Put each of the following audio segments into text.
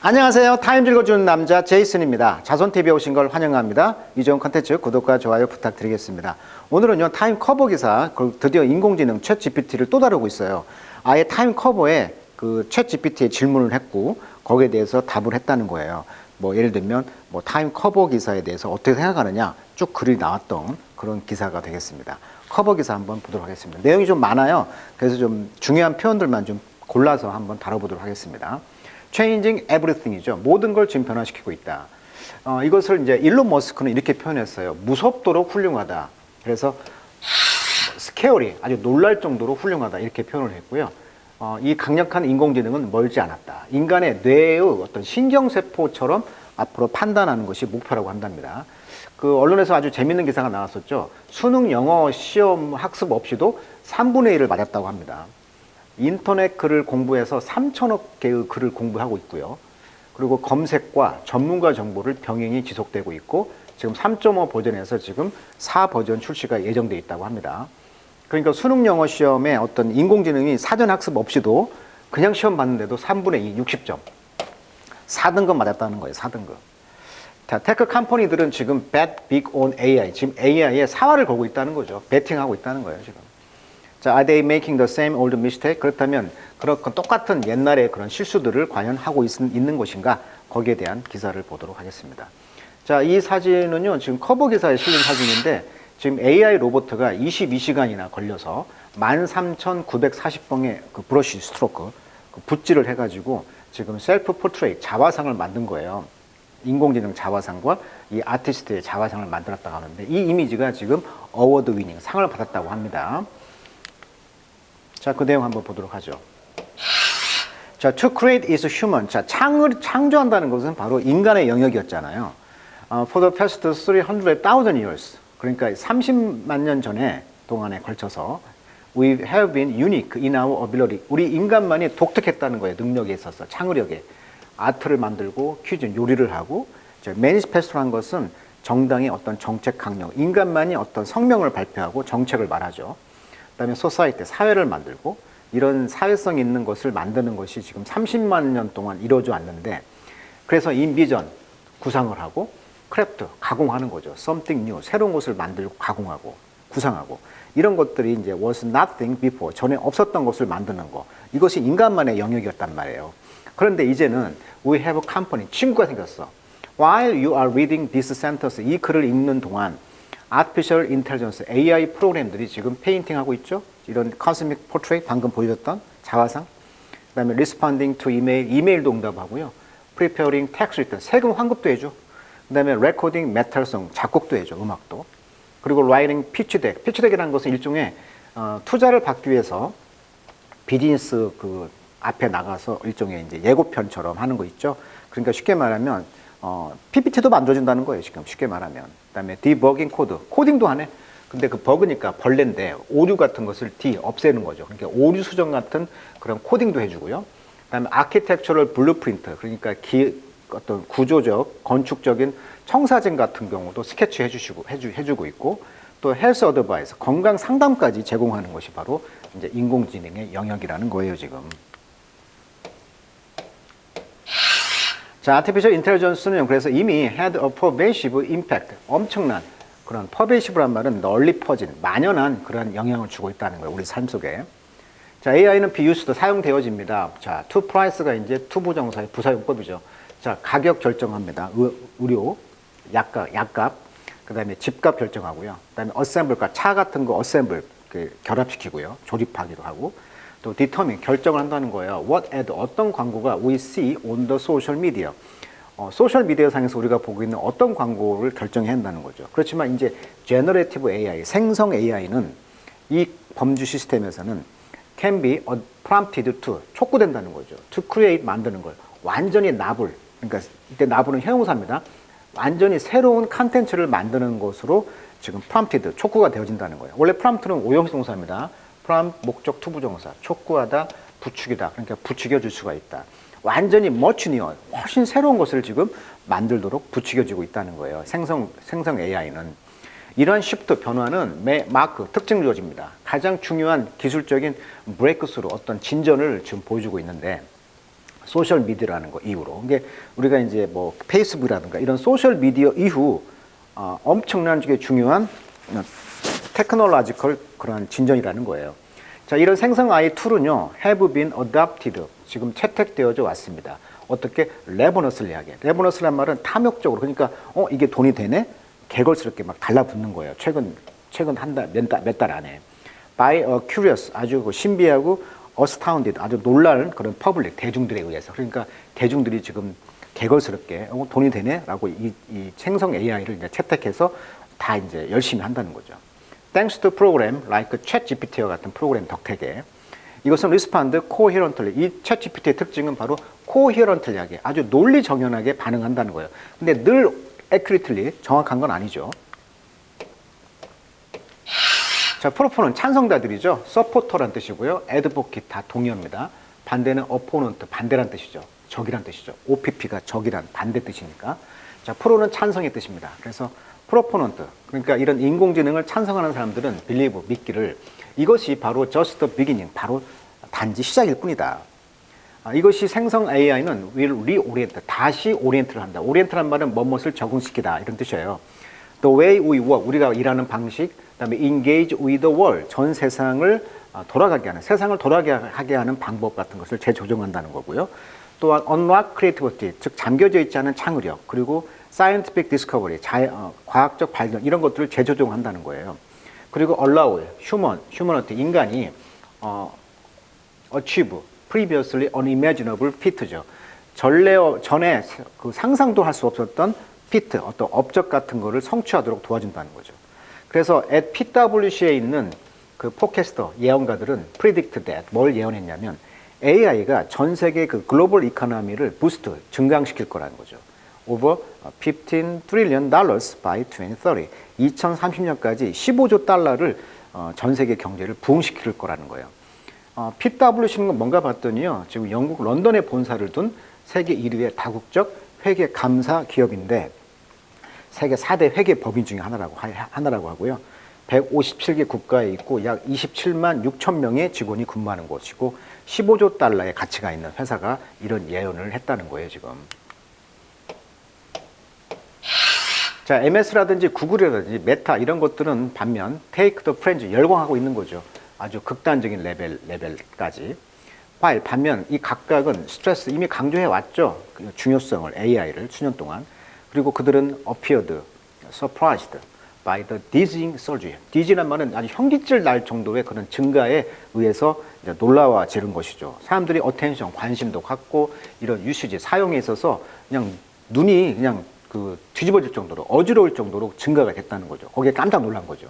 안녕하세요. 타임 읽어주는 남자 제이슨입니다. 자손TV에 오신 걸 환영합니다. 이 좋은 컨텐츠 구독과 좋아요 부탁드리겠습니다. 오늘은요, 타임 커버 기사, 드디어 인공지능 챗 GPT를 또 다루고 있어요. 아예 타임 커버에 그 챗 GPT에 질문을 했고, 거기에 대해서 답을 했다는 거예요. 예를 들면, 타임 커버 기사에 대해서 어떻게 생각하느냐, 쭉 글이 나왔던 그런 기사가 되겠습니다. 커버 기사 한번 보도록 하겠습니다. 내용이 좀 많아요. 그래서 좀 중요한 표현들만 좀 골라서 한번 다뤄보도록 하겠습니다. Changing everything이죠. 모든 걸 지금 변화시키고 있다. 이것을 이제 일론 머스크는 이렇게 표현했어요. 무섭도록 훌륭하다. 그래서 스케어리, 아주 놀랄 정도로 훌륭하다. 이렇게 표현을 했고요. 이 강력한 인공지능은 멀지 않았다. 인간의 뇌의 어떤 신경세포처럼 앞으로 판단하는 것이 목표라고 한답니다. 그 언론에서 아주 재밌는 기사가 나왔었죠. 수능 영어 시험 학습 없이도 3분의 1을 맞았다고 합니다. 인터넷 글을 공부해서 3천억 개의 글을 공부하고 있고요. 그리고 검색과 전문가 정보를 병행이 지속되고 있고, 지금 3.5 버전에서 지금 4 버전 출시가 예정되어 있다고 합니다. 그러니까 수능 영어 시험에 어떤 인공지능이 사전 학습 없이도 그냥 시험 봤는데도 3분의 2, 60점. 4등급 맞았다는 거예요, 4등급. 자, 테크 컴퍼니들은 지금 bet big on AI, 지금 AI에 사활을 걸고 있다는 거죠. 베팅하고 있다는 거예요, 지금. 자, are they making the same old mistake? 그렇다면 그런 똑같은 옛날의 그런 실수들을 과연 하고 있는 것인가? 거기에 대한 기사를 보도록 하겠습니다. 자, 이 사진은요, 지금 커버 기사에 실린 사진인데, 지금 AI 로봇가 22시간이나 걸려서 13,940번의 그 브러쉬 스트로크, 그 붓질을 해가지고 지금 셀프 포트레이트, 자화상을 만든 거예요. 인공지능 자화상과 이 아티스트의 자화상을 만들었다고 하는데, 이 이미지가 지금 어워드 위닝, 상을 받았다고 합니다. 자, 그 내용 한번 보도록 하죠. 자, to create is human. 자, 창조한다는 것은 바로 인간의 영역이었잖아요. For the past 300,000 years. 그러니까 30만 년 전에 동안에 걸쳐서 we have been unique in our ability. 우리 인간만이 독특했다는 거예요. 능력에 있어서, 창의력에. 아트를 만들고, 퀴즈, 요리를 하고, 매니페스토라는 것은 정당의 어떤 정책 강령, 인간만이 어떤 성명을 발표하고 정책을 말하죠. 그다음에 소사이티, 사회를 만들고, 이런 사회성 있는 것을 만드는 것이 지금 30만 년 동안 이루어져 왔는데, 그래서 인비전, 구상을 하고, 크래프트, 가공하는 거죠. something new, 새로운 것을 만들고, 가공하고, 구상하고, 이런 것들이 이제 was nothing before, 전에 없었던 것을 만드는 거, 이것이 인간만의 영역이었단 말이에요. 그런데 이제는 we have a company, 친구가 생겼어. While you are reading this sentence, 이 글을 읽는 동안 Artificial Intelligence, AI 프로그램들이 지금 페인팅하고 있죠. 이런 Cosmic Portrait, 방금 보여줬던 자화상. 그 다음에 Responding to Email, 이메일도 응답하고요. Preparing Tax Return, 세금 환급도 해줘. 그 다음에 Recording Metal Song, 작곡도 해줘, 음악도. 그리고 Writing Pitch Deck, Pitch Deck이라는 것은 일종의 투자를 받기 위해서 비즈니스 그 앞에 나가서 일종의 이제 예고편처럼 하는 거 있죠. 그러니까 쉽게 말하면 PPT도 만들어준다는 거예요, 지금 쉽게 말하면. 그다음에 디버깅 코드, 코딩도 하네. 근데 그 버그니까 벌레인데 오류 같은 것을 없애는 거죠. 그러니까 오류 수정 같은 그런 코딩도 해주고요. 그다음에 아키텍처럴 블루프린트, 그러니까 어떤 구조적, 건축적인 청사진 같은 경우도 스케치 해주고 있고, 또 헬스 어드바이스, 건강 상담까지 제공하는 것이 바로 이제 인공지능의 영역이라는 거예요, 지금. 자, Artificial Intelligence는 그래서 이미 had a pervasive impact, 엄청난 그런 pervasive란 말은 널리 퍼진, 만연한 그런 영향을 주고 있다는 거예요, 우리 삶 속에. 자, AI는 be used, 사용되어집니다. 자, to price가 이제 to 부정사의 부사용법이죠. 자, 가격 결정합니다. 의료, 약값, 그 다음에 집값 결정하고요. 그 다음에 assemble가 차 같은 거 assemble, 결합시키고요. 조립하기도 하고. 또 determine, 결정을 한다는 거예요. What ad, 어떤 광고가 we see on the social media. 소셜 미디어 상에서 우리가 보고 있는 어떤 광고를 결정해야 한다는 거죠. 그렇지만 이제 generative AI, 생성 AI는 이 범주 시스템에서는 can be prompted to, 촉구된다는 거죠. to create, 만드는 걸. 완전히 나불, 그러니까 이때 나불은 형용사입니다. 완전히 새로운 컨텐츠를 만드는 것으로 지금 prompted, 촉구가 되어진다는 거예요. 원래 prompt는 오형식 동사입니다. prompt, 목적, 투부정사, 촉구하다, 부추기다. 그러니까 부추겨 줄 수가 있다. 완전히 much new, 훨씬 새로운 것을 지금 만들도록 부추겨지고 있다는 거예요. 생성 AI는. 이러한 시프트, 변화는 마크, 특징을 주어집니다. 가장 중요한 기술적인 브레이크스루, 어떤 진전을 지금 보여주고 있는데, 소셜 미디어라는 거 이후로. 이게 우리가 이제 뭐 페이스북이라든가 이런 소셜 미디어 이후 엄청나게 중요한 테크놀로지컬 그런 진전이라는 거예요. 자, 이런 생성 AI 툴은요, have been adopted. 지금 채택되어져 왔습니다. 어떻게? 레버너슬리하게. 레버너스란 말은 탐욕적으로. 그러니까, 이게 돈이 되네? 개걸스럽게 막 달라붙는 거예요. 최근 한 달, 몇 달 안에. By a curious, 아주 신비하고 astounded, 아주 놀랄 그런 퍼블릭, 대중들에 의해서. 그러니까 대중들이 지금 개걸스럽게, 돈이 되네? 라고 이 생성 AI를 이제 채택해서 다 이제 열심히 한다는 거죠. Thanks to program like ChatGPT와 같은 프로그램 덕택에 이것은 respond coherently. 이 ChatGPT의 특징은 바로 coherently하게 아주 논리 정연하게 반응한다는 거예요. 근데 늘 accurately 정확한 건 아니죠. 자, 프로포는 찬성자들이죠. supporter란 뜻이고요. advocate 다 동의합니다. 반대는 opponent 반대란 뜻이죠. 적이란 뜻이죠. OPP가 적이란 반대 뜻이니까. 자, 프로는 찬성의 뜻입니다. 그래서 프로포넌트, 그러니까 이런 인공지능을 찬성하는 사람들은 believe, 믿기를 이것이 바로 just the beginning, 바로 단지 시작일 뿐이다. 이것이 생성 AI는 will reorient, 다시 오리엔트를 한다. 오리엔트란 말은 무엇을 적응시키다 이런 뜻이에요. The way we work, 우리가 일하는 방식, 그다음에 engage with the world, 전 세상을 돌아가게 하는, 세상을 돌아가게 하는 방법 같은 것을 재조정한다는 거고요. 또한 unlock creativity, 즉 잠겨져 있지 않은 창의력, 그리고 scientific discovery, 과학적 발견 이런 것들을 재조정한다는 거예요. 그리고 allow, humanity, 인간이 achieve, previously unimaginable feat죠. 전에 그 상상도 할 수 없었던 feat, 어떤 업적 같은 거를 성취하도록 도와준다는 거죠. 그래서 at PwC에 있는 그 포캐스터 예언가들은 predict that, 뭘 예언했냐면 AI가 전 세계 그 글로벌 이코노미를 부스트, 증강시킬 거라는 거죠. over $15 trillion by 2030. 2030년까지 15조 달러를 전 세계 경제를 부흥시킬 거라는 거예요. PwC는 뭔가 봤더니요, 지금 영국 런던에 본사를 둔 세계 1위의 다국적 회계 감사 기업인데 세계 4대 회계 법인 중에 하나라고 하고요. 157개 국가에 있고 약 27만 6천 명의 직원이 근무하는 곳이고 15조 달러의 가치가 있는 회사가 이런 예언을 했다는 거예요, 지금. 자, MS라든지 구글이라든지 메타 이런 것들은 반면 take the plunge, 열광하고 있는 거죠. 아주 극단적인 레벨까지. while 반면 이 각각은 스트레스 이미 강조해 왔죠. 그 중요성을 AI를 수년 동안. 그리고 그들은 appeared, surprised by the dizzying surge. dizzy란 말은 아주 현기증 날 정도의 그런 증가에 의해서 이제 놀라워 지른 것이죠. 사람들이 attention, 관심도 갖고 이런 유시지, 사용에 있어서 그냥 눈이 그냥 그 뒤집어질 정도로 어지러울 정도로 증가가 됐다는 거죠. 거기에 깜짝 놀란 거죠.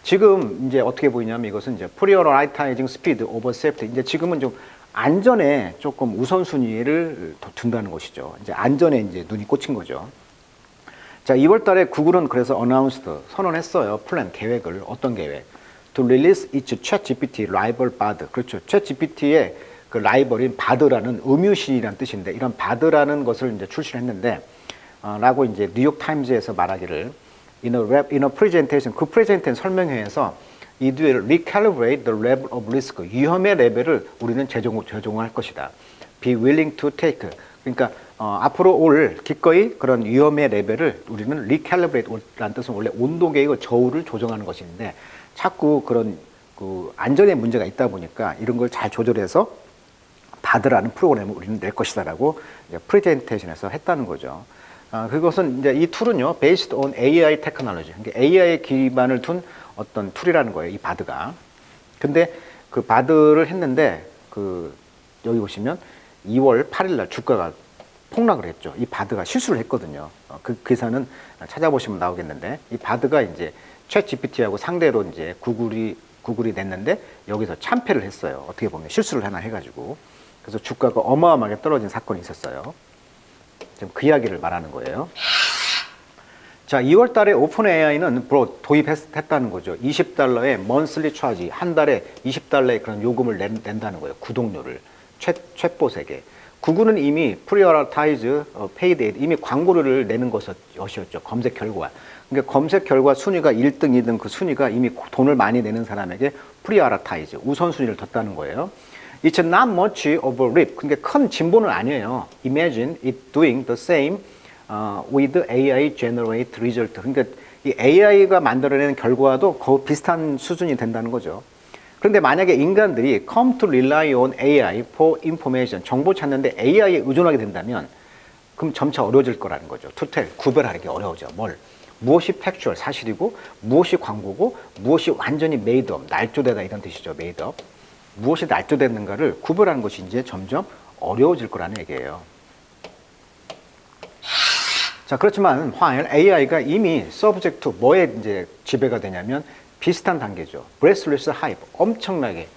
지금 이제 어떻게 보이냐면 이것은 이제 prioritizing speed over safety. 이제 지금은 좀 안전에 조금 우선순위를 둔다는 것이죠. 이제 안전에 이제 눈이 꽂힌 거죠. 자, 2월 달에 구글은 그래서 announced, 선언했어요. 플랜, 계획을. 어떤 계획? To release its ChatGPT rival Bard. 그렇죠. ChatGPT의 그 라이벌인 바드라는 음유시라는 뜻인데 이런 바드라는 것을 이제 출시했는데 라고 이제 뉴욕 타임즈에서 말하기를 in a presentation, 그 프레젠테이션 설명회에서 이들을 recalibrate the level of risk, 위험의 레벨을 우리는 재조정할 것이다. Be willing to take. 그러니까 앞으로 올 기꺼이 그런 위험의 레벨을 우리는 recalibrate라는 뜻은 원래 온도 계획의 저울을 조정하는 것인데 자꾸 그런 그 안전에 문제가 있다 보니까 이런 걸 잘 조절해서 받으라는 프로그램을 우리는 낼 것이다라고 프레젠테이션에서 했다는 거죠. 그것은 이제 이 툴은요, based on AI technology, 그러니까 AI에 기반을 둔 어떤 툴이라는 거예요, 이 바드가. 근데 그 바드를 했는데 여기 보시면 2월 8일 날 주가가 폭락을 했죠. 이 바드가 실수를 했거든요. 그 기사는 찾아보시면 나오겠는데 이 바드가 이제 챗 GPT하고 상대로 이제 구글이 냈는데 여기서 참패를 했어요. 어떻게 보면 실수를 하나 해가지고. 그래서 주가가 어마어마하게 떨어진 사건이 있었어요. 지금 그 이야기를 말하는 거예요. 자, 2월 달에 오픈 AI는 도입했다는 거죠. $20의 monthly charge, 한 달에 $20의 그런 요금을 낸다는 거예요. 구독료를. 챗봇에게. 구글은 이미 prioritize paid ad, 이미 광고료를 내는 것이었죠. 검색 결과. 그러니까 검색 결과 순위가 1등, 2등 그 순위가 이미 돈을 많이 내는 사람에게 prioritize, 우선순위를 뒀다는 거예요. It's not much of a leap. 그러니까 큰 진보는 아니에요. Imagine it doing the same with AI generate result. 그러니까 이 AI가 만들어내는 결과도 거의 비슷한 수준이 된다는 거죠. 그런데 만약에 인간들이 come to rely on AI for information, 정보 찾는데 AI에 의존하게 된다면 그럼 점차 어려워질 거라는 거죠. to tell, 구별하는 게 어려워져. 무엇이 팩추얼, 사실이고 무엇이 광고고 무엇이 완전히 made up, 날조되다 이런 뜻이죠. made up. 무엇이 날조됐는가를 구별하는 것이 이제 점점 어려워질 거라는 얘기예요. 자, 그렇지만 while AI가 이미 subject to 뭐에 이제 지배가 되냐면 비슷한 단계죠. breathless hype, 엄청나게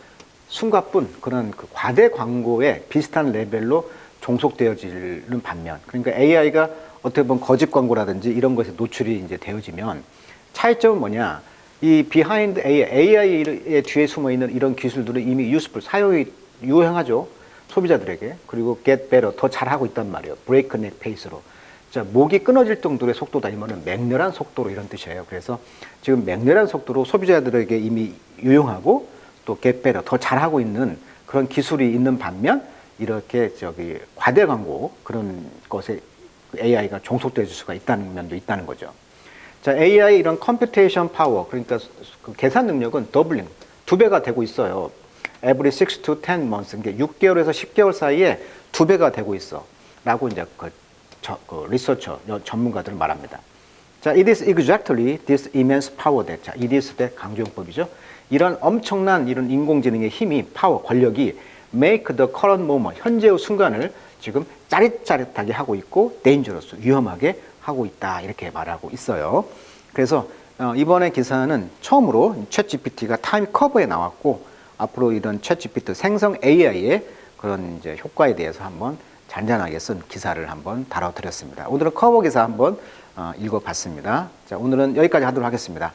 숨가쁜 그런 그 과대 광고에 비슷한 레벨로 종속되어지는 반면, 그러니까 AI가 어떻게 보면 거짓 광고라든지 이런 것에 노출이 이제 되어지면 차이점은 뭐냐? 이 behind AI의 뒤에 숨어 있는 이런 기술들은 이미 useful, 사용이 유효하죠. 소비자들에게. 그리고 get better, 더 잘하고 있단 말이에요. breakneck pace로. 자, 목이 끊어질 정도의 속도다 이면은 맹렬한 속도로 이런 뜻이에요. 그래서 지금 맹렬한 속도로 소비자들에게 이미 유용하고 또 get better, 더 잘하고 있는 그런 기술이 있는 반면 이렇게 과대 광고 그런 것에 AI가 종속될 수가 있다는 면도 있다는 거죠. 자, AI 이런 컴퓨테이션 파워, 그러니까 그 계산 능력은 더블링, 2배가 되고 있어요. Every 6 to 10 months, 그러니까 6개월에서 10개월 사이에 2배가 되고 있어. 라고 이제 그 리서처, 전문가들은 말합니다. 자, it is exactly this immense power that, 자, it is 대 강조용법이죠. 이런 엄청난 이런 인공지능의 힘이, 파워, 권력이 make the current moment, 현재의 순간을 지금 짜릿짜릿하게 하고 있고 dangerous, 위험하게 하고 있다 이렇게 말하고 있어요. 그래서 이번에 기사는 처음으로 챗GPT가 타임 커브에 나왔고 앞으로 이런 챗GPT 생성 AI의 그런 이제 효과에 대해서 한번 잔잔하게 쓴 기사를 한번 다뤄드렸습니다. 오늘은 커버 기사 한번 읽어봤습니다. 자, 오늘은 여기까지 하도록 하겠습니다.